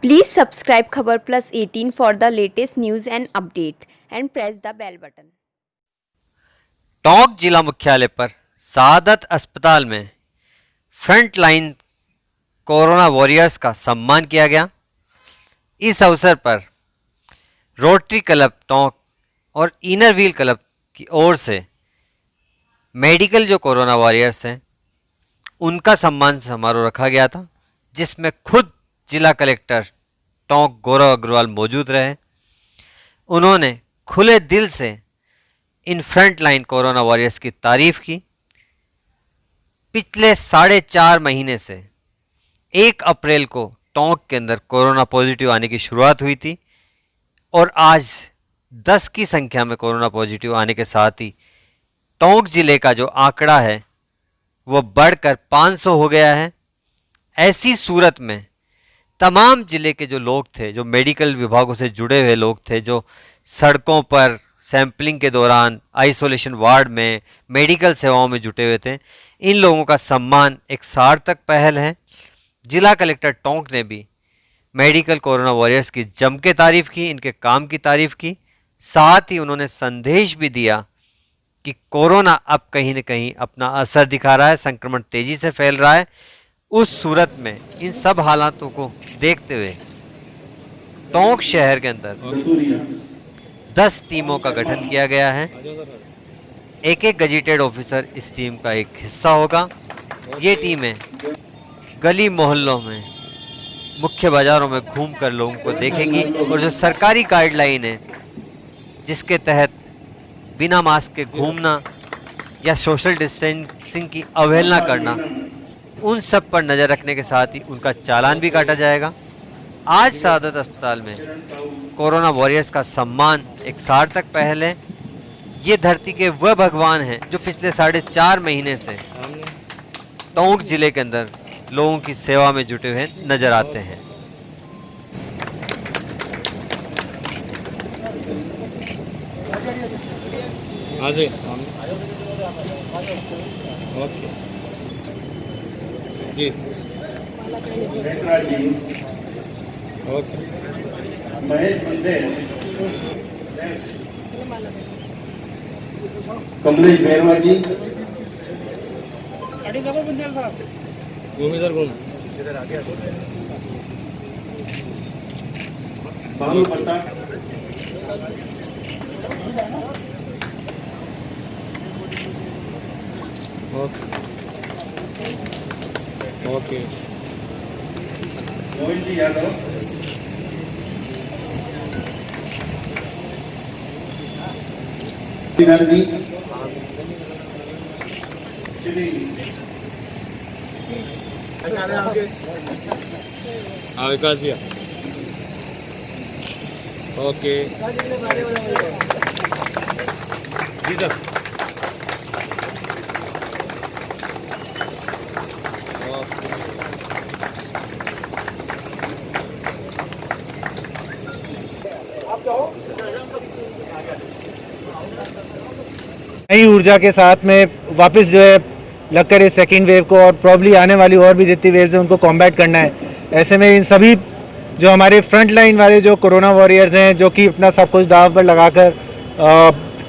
Please subscribe Khabar Plus 18 for the latest news and update and press the bell button. Tonk जिला मुख्यालय पर सआदत अस्पताल में फ्रंट लाइन कोरोना वॉरियर्स का सम्मान किया गया। इस अवसर पर रोटरी क्लब टोंक और इनर व्हील क्लब की ओर से मेडिकल जो कोरोना वॉरियर्स हैं उनका सम्मान समारोह रखा गया था, जिसमें खुद जिला कलेक्टर टोंक गौरव अग्रवाल मौजूद रहे। उन्होंने खुले दिल से in front line corona warriors की तारीफ की। पिछले 4.5 महीने से 1 अप्रैल को टोंक के अंदर कोरोना पॉजिटिव आने की शुरुआत हुई थी और आज 10 की संख्या में कोरोना पॉजिटिव आने के साथ ही टोंक जिले का जो आंकड़ा है वो बढ़कर 500 हो गया है। ऐसी सूरत में तमाम जिले के जो लोग थे, जो मेडिकल विभागों से जुड़े हुए लोग थे, जो सड़कों पर सैंपलिंग के दौरान आइसोलेशन वार्ड में मेडिकल सेवाओं में जुटे हुए थे, इन लोगों का सम्मान एक सार्थक पहल है। जिला कलेक्टर टोंक ने भी मेडिकल कोरोना वॉरियर्स की जम के तारीफ की, इनके काम की तारीफ की। साथ ही उन्होंने संदेश भी दिया कि कोरोना अब कहीं न कहीं अपना असर दिखा रहा है, संक्रमण तेजी से फैल रहा है। उस सूरत में इन सब हालातों को देखते हुए टोंक शहर के अंदर 10 टीमों का गठन किया गया है। एक गजेटेड ऑफिसर इस टीम का एक हिस्सा होगा। ये टीमें गली मोहल्लों में, मुख्य बाज़ारों में घूमकर लोगों को देखेगी और जो सरकारी गाइडलाइन है जिसके तहत बिना मास्क के घूमना या सोशल डिस्टेंसिंग की अवहेलना करना, उन सब पर नज़र रखने के साथ ही उनका चालान भी काटा जाएगा। आज सआदत अस्पताल में कोरोना वॉरियर्स का सम्मान एक सार्थक पहल है। ये धरती के वह भगवान हैं जो पिछले 4.5 महीने से टोंक जिले के अंदर लोगों की सेवा में जुटे हुए नजर आते हैं। ओके जी, ओके महेश बंदे, कमलेश बेरवा जी, घूम इधर घूम बालू भट्टा, ओके मोहन जी यादव, जी, श्री हाँ विकास भैया, ओके जी सर। नई ऊर्जा के साथ में वापस जो है लगकर इस सेकेंड वेव को और प्रॉब्ली आने वाली और भी जितनी वेव्स हैं उनको कॉम्बैट करना है। ऐसे में इन सभी जो हमारे फ्रंट लाइन वाले जो कोरोना वॉरियर्स हैं, जो कि अपना सब कुछ दांव पर लगाकर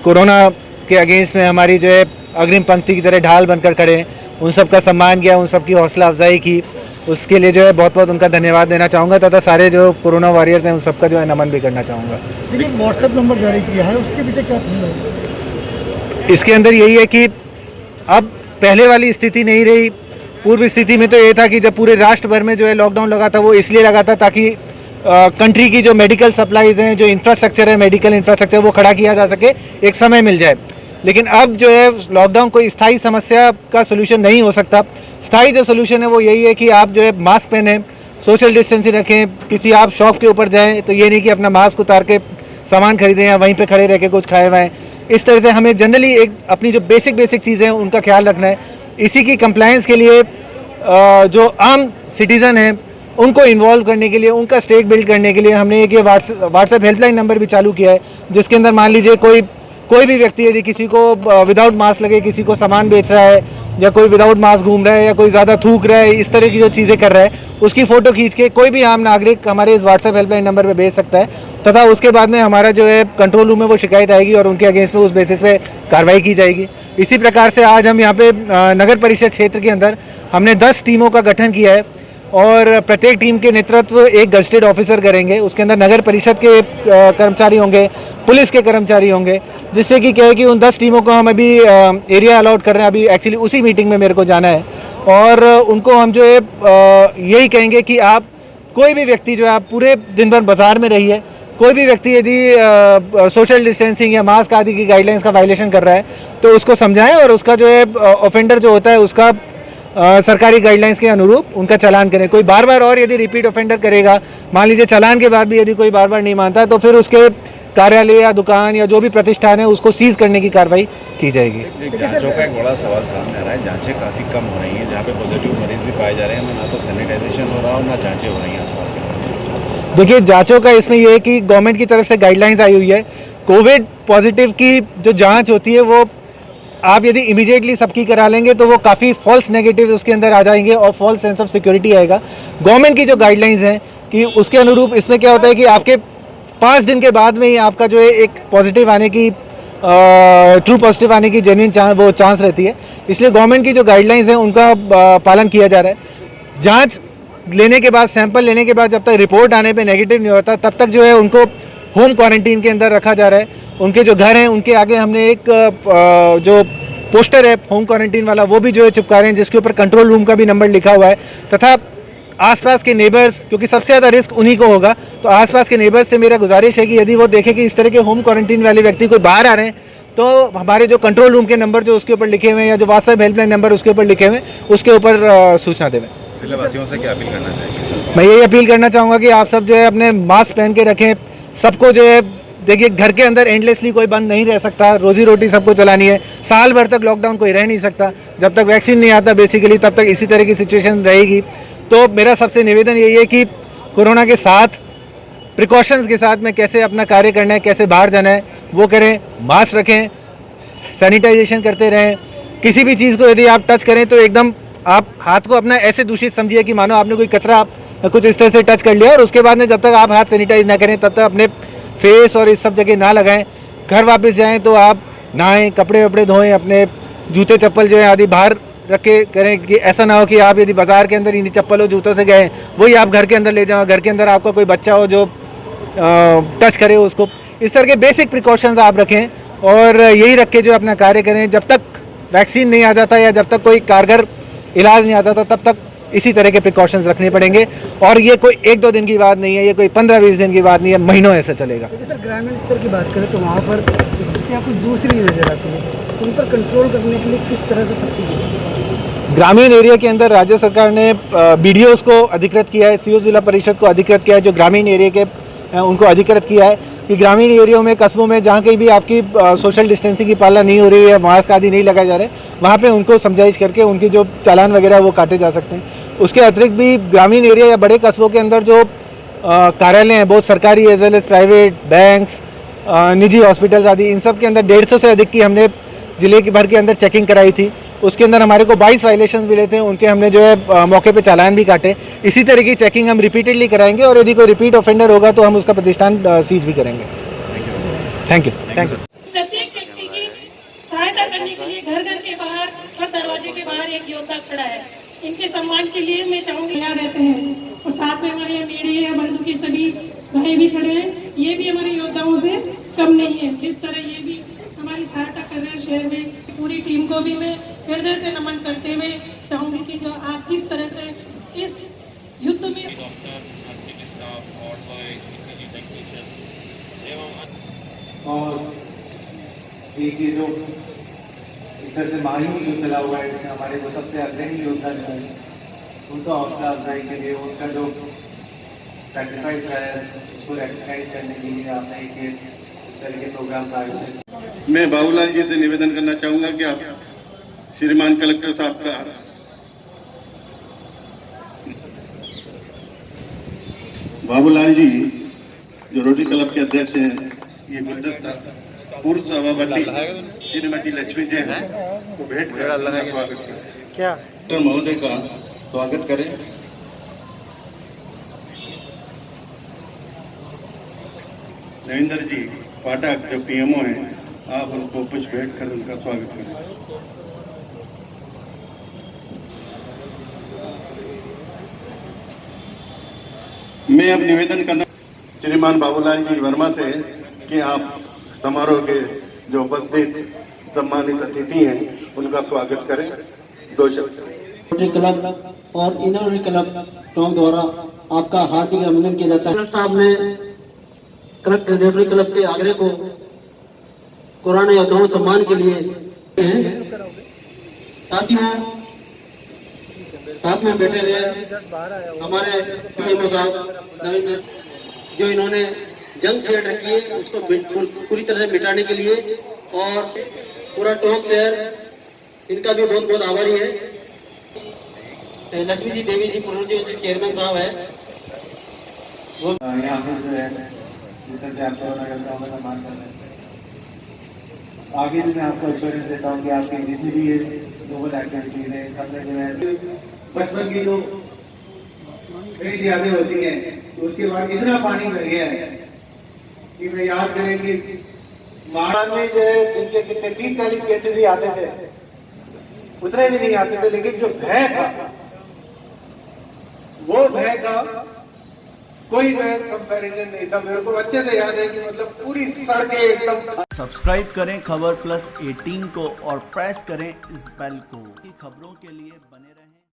कोरोना के अगेंस्ट में हमारी जो है अग्रिम पंक्ति की तरह ढाल बनकर खड़े हैं, उन सब का सम्मान किया, उन सब की हौसला अफजाई की। उसके लिए जो है बहुत बहुत उनका धन्यवाद देना चाहूँगा तथा सारे जो कोरोना वॉरियर्स हैं उन सबका जो है नमन भी करना चाहूँगा। देखिए व्हाट्सएप नंबर जारी किया है, उसके पीछे क्या थीम है? इसके अंदर यही है कि अब पहले वाली स्थिति नहीं रही। पूर्व स्थिति में तो ये था कि जब पूरे राष्ट्र भर में जो है लॉकडाउन लगा था, वो इसलिए लगा था ताकि कंट्री की जो मेडिकल सप्लाईज हैं, जो इंफ्रास्ट्रक्चर है, मेडिकल इंफ्रास्ट्रक्चर, वो खड़ा किया जा सके, एक समय मिल जाए। लेकिन अब जो है लॉकडाउन कोई स्थायी समस्या का सोल्यूशन नहीं हो सकता। स्थायी जो सोल्यूशन है वो यही है कि आप जो है मास्क पहने, सोशल डिस्टेंसिंग रखें। किसी आप शॉप के ऊपर जाएँ तो ये नहीं कि अपना मास्क उतार के सामान खरीदें या वहीं पे खड़े रह के कुछ खाए हुए। इस तरह से हमें जनरली एक अपनी जो बेसिक चीज़ें हैं उनका ख्याल रखना है। इसी की कंप्लायंस के लिए जो आम सिटीज़न हैं उनको इन्वॉल्व करने के लिए, उनका स्टेक बिल्ड करने के लिए हमने एक ये व्हाट्सएप हेल्पलाइन नंबर भी चालू किया है, जिसके अंदर मान लीजिए कोई भी व्यक्ति यदि किसी को विदाउट मास्क लगे किसी को सामान बेच रहा है या कोई विदाउट मास्क घूम रहा है या कोई ज़्यादा थूक रहा है, इस तरह की जो चीज़ें कर रहा है उसकी फ़ोटो खींच के कोई भी आम नागरिक हमारे इस व्हाट्सएप हेल्पलाइन नंबर पे भेज सकता है, तथा उसके बाद में हमारा जो है कंट्रोल रूम में वो शिकायत आएगी और उनके अगेंस्ट में उस बेसिस पे कार्रवाई की जाएगी। इसी प्रकार से आज हम यहाँ पे नगर परिषद क्षेत्र के अंदर हमने 10 टीमों का गठन किया है और प्रत्येक टीम के नेतृत्व एक गजटेड ऑफिसर करेंगे। उसके अंदर नगर परिषद के कर्मचारी होंगे, पुलिस के कर्मचारी होंगे, जिससे कि क्या है कि उन 10 टीमों को हम अभी एरिया अलॉट कर रहे हैं। अभी एक्चुअली उसी मीटिंग में मेरे को जाना है और उनको हम जो है यही कहेंगे कि आप कोई भी व्यक्ति जो है आप पूरे दिन भर बाजार में रहिए, कोई भी व्यक्ति यदि सोशल डिस्टेंसिंग या मास्क आदि की गाइडलाइंस का वायलेशन कर रहा है तो उसको समझाएं और उसका जो है ऑफेंडर जो होता है उसका सरकारी गाइडलाइंस के अनुरूप उनका चालान करें। कोई बार बार और यदि रिपीट ऑफेंडर करेगा, मान लीजिए चालान के बाद भी यदि कोई बार बार नहीं मानता तो फिर उसके कार्यालय या दुकान या जो भी प्रतिष्ठान है उसको सीज करने की कार्रवाई की जाएगी। जांचों का एक बड़ा सवाल सामने आ रहा है, जांचें काफ़ी कम हो रही हैं, जहाँ पे पॉजिटिव मरीज भी पाए जा रहे हैं, ना तो सैनिटाइजेशन हो रहा और ना जांचें हो रही हैं आसपास के। देखिए, जांचों का इसमें यह है कि गवर्नमेंट की तरफ से गाइडलाइंस आई हुई है। कोविड पॉजिटिव की जो जाँच होती है वो आप यदि इमीडिएटली सबकी करा लेंगे तो वो काफ़ी फॉल्स नेगेटिव उसके अंदर आ जाएंगे और फॉल्स सेंस ऑफ सिक्योरिटी आएगा। गवर्नमेंट की जो गाइडलाइंस हैं कि उसके अनुरूप इसमें क्या होता है कि आपके 5 दिन के बाद में ही आपका जो है एक पॉजिटिव आने की ट्रू पॉजिटिव आने की जेन्युइन चांस रहती है। इसलिए गवर्नमेंट की जो गाइडलाइंस हैं उनका पालन किया जा रहा है। जाँच लेने के बाद, सैंपल लेने के बाद जब तक रिपोर्ट आने पर नेगेटिव नहीं होता तब तक जो है उनको होम क्वारंटीन के अंदर रखा जा रहा है। उनके जो घर हैं उनके आगे हमने एक जो पोस्टर है होम क्वारंटीन वाला वो भी जो है चिपका रहे हैं, जिसके ऊपर कंट्रोल रूम का भी नंबर लिखा हुआ है। तथा आसपास के नेबर्स, क्योंकि सबसे ज़्यादा रिस्क उन्हीं को होगा, तो आसपास के नेबर्स से मेरा गुजारिश है कि यदि वो देखें कि इस तरह के होम क्वारंटीन वाले व्यक्ति कोई बाहर आ रहे हैं तो हमारे जो कंट्रोल रूम के नंबर जो उसके ऊपर लिखे हुए हैं या जो व्हाट्सएप हेल्पलाइन नंबर उसके ऊपर लिखे हुए हैं उसके ऊपर सूचना देवें। जिलावासियों से क्या अपील करना चाहिए? मैं यही अपील करना चाहूँगा कि आप सब जो है अपने मास्क पहन के रखें। सबको जो है देखिए, घर के अंदर एंडलेसली कोई बंद नहीं रह सकता, रोजी रोटी सबको चलानी है। साल भर तक लॉकडाउन कोई रह नहीं सकता, जब तक वैक्सीन नहीं आता बेसिकली तब तक इसी तरह की सिचुएशन रहेगी। तो मेरा सबसे निवेदन यही है कि कोरोना के साथ प्रिकॉशंस के साथ में कैसे अपना कार्य करना है, कैसे बाहर जाना है वो करें, मास्क रखें, सैनिटाइजेशन करते रहें। किसी भी चीज़ को यदि आप टच करें तो एकदम आप हाथ को अपना ऐसे दूषित समझिए कि मानो आपने कोई कचरा कुछ इस तरह से टच कर लिया, और उसके बाद में जब तक आप हाथ सैनिटाइज ना करें तब तक अपने फेस और इस सब जगह ना लगाएं। घर वापस जाएं तो आप नहाएं, कपड़े वपड़े धोएं, अपने जूते चप्पल जो है आदि बाहर रख के करें कि ऐसा ना हो कि आप यदि बाज़ार के अंदर इन्हीं चप्पल और जूतों से गए वही आप घर के अंदर ले जाओ, घर के अंदर आपका कोई बच्चा हो जो टच करे उसको। इस तरह के बेसिक प्रिकॉशंस आप रखें और यही रख के जो अपना कार्य करें। जब तक वैक्सीन नहीं आ जाता या जब तक कोई कारगर इलाज नहीं आता तब तक इसी तरह के प्रिकॉशंस रखने पड़ेंगे। और ये कोई 1-2 दिन की बात नहीं है, ये कोई 15-20 दिन की बात नहीं है, महीनों ऐसा चलेगा। सर, ग्रामीण स्तर की बात करें तो वहाँ पर स्थितियाँ कुछ दूसरी नजर आती है, उन पर कंट्रोल करने के लिए किस तरह से सख्ती की? ग्रामीण एरिया के अंदर राज्य सरकार ने BDOs को अधिकृत किया है, CO जिला परिषद को अधिकृत किया है, जो ग्रामीण एरिया के उनको अधिकृत किया है कि ग्रामीण एरियो में, कस्बों में जहाँ कहीं भी आपकी सोशल डिस्टेंसिंग की पालना नहीं हो रही है, मास्क आदि नहीं लगाए जा रहे, वहाँ पे उनको समझाइश करके उनकी जो चालान वगैरह वो काटे जा सकते हैं। उसके अतिरिक्त भी ग्रामीण एरिया या बड़े कस्बों के अंदर जो कार्यालय हैं, बहुत सरकारी as well as private, banks, निजी हॉस्पिटल्स आदि, इन सब के अंदर 150 से अधिक की हमने ज़िले के भर के अंदर चेकिंग कराई थी। उसके अंदर हमारे को 22 वायलेशंस मिले थे, उनके हमने जो है मौके पे चालान भी काटे। इसी तरह की चेकिंग हम रिपीटेडली कराएंगे और यदि कोई रिपीट ऑफेंडर होगा तो हम उसका प्रतिष्ठान सीज भी करेंगे। Thank you. प्रत्येक व्यक्ति की सहायता करने के लिए घर घर के बाहर और दरवाजे के बाहर एक योद्धा खड़ा है। इनके सम्मान के लिए मैं चाहूँगी यहाँ रहते हैं और साथ में हमारे यहाँ मेरे या बंधु के सभी भाई भी खड़े हैं। ये भी हमारे योद्धाओं से कम नहीं है। जिस तरह ये भी हमारी सहायता कर रहे हैं शहर में, पूरी टीम को भी मैं हृदय से नमन करते हुए चाहूँगी कि जो आप जिस तरह से इस युद्ध में और एक ये जो एक तरह से महायुद्ध जो चला हुआ है, इसमें हमारे जो सबसे अग्रणी योद्धा जो है उनका हौसला अफजाई के लिए, उनका जो सेक्रीफाइस रहा है उसको रेकग्नाइज करने के लिए आपने एक इस तरह के प्रोग्राम का आयोजन। मैं बाबूलाल जी से निवेदन करना चाहूँगा कि आप श्रीमान कलेक्टर साहब का बाबूलाल जी जो रोटरी क्लब के अध्यक्ष हैं, ये गुलदस्ता पूर्व सभापति श्रीमती लक्ष्मी जैन को भेंट कर स्वागत करें। क्या डॉक्टर महोदय का स्वागत करें। नरेंद्र जी पाठक जो पीएमओ हैं, आप उनको पुष्प भेंट कर उनका स्वागत करें। मैं अब निवेदन करना श्रीमान बाबूलाल जी वर्मा से कि आप समारोह के जो उपस्थित सम्मानित अतिथि हैं उनका स्वागत करें। 2 शब्द। रोटरी क्लब और इनर क्लब टोंक द्वारा आपका हार्दिक अभिनंदन किया जाता है। साहब ने रोटरी क्लब के आग्रह को कोरोना योद्धाओं सम्मान के लिए साथ में बैठे हुए हमारे पीएमओ साहब नरेंद्र, जो इन्होंने जंग छेड़ रखी है उसको पूरी तरह से मिटाने के लिए, और पूरा टोंक शहर इनका भी बहुत बहुत आभारी है। लक्ष्मी जी देवी जी पूर्व जो चेयरमैन साहब है वो यहाँ पे जो है जिस तरह से आप कोरोना योद्धाओं का सम्मान कर रहे हैं, आगे भी मैं आपको एश्योरेंस देता हूँ कि आपकी जितनी भी ये ग्लोबल एक्टिविटीज है सब में जो है बचपन की जो मेरी यादें होती हैं, तो उसके बाद इतना पानी बह गया है कि मैं याद करें कि महाराज में जो है जिनके कितने 30-40 केसेस ही आते थे, उतने भी नहीं आते थे, लेकिन जो भय था वो भय का कोई जो है कंपैरिजन नहीं था। मेरे को अच्छे से याद है कि मतलब पूरी सड़कें एकदम। सब्सक्राइब करें खबर प्लस 18 को और प्रेस करें इस बेल को, खबरों के लिए बने रहें।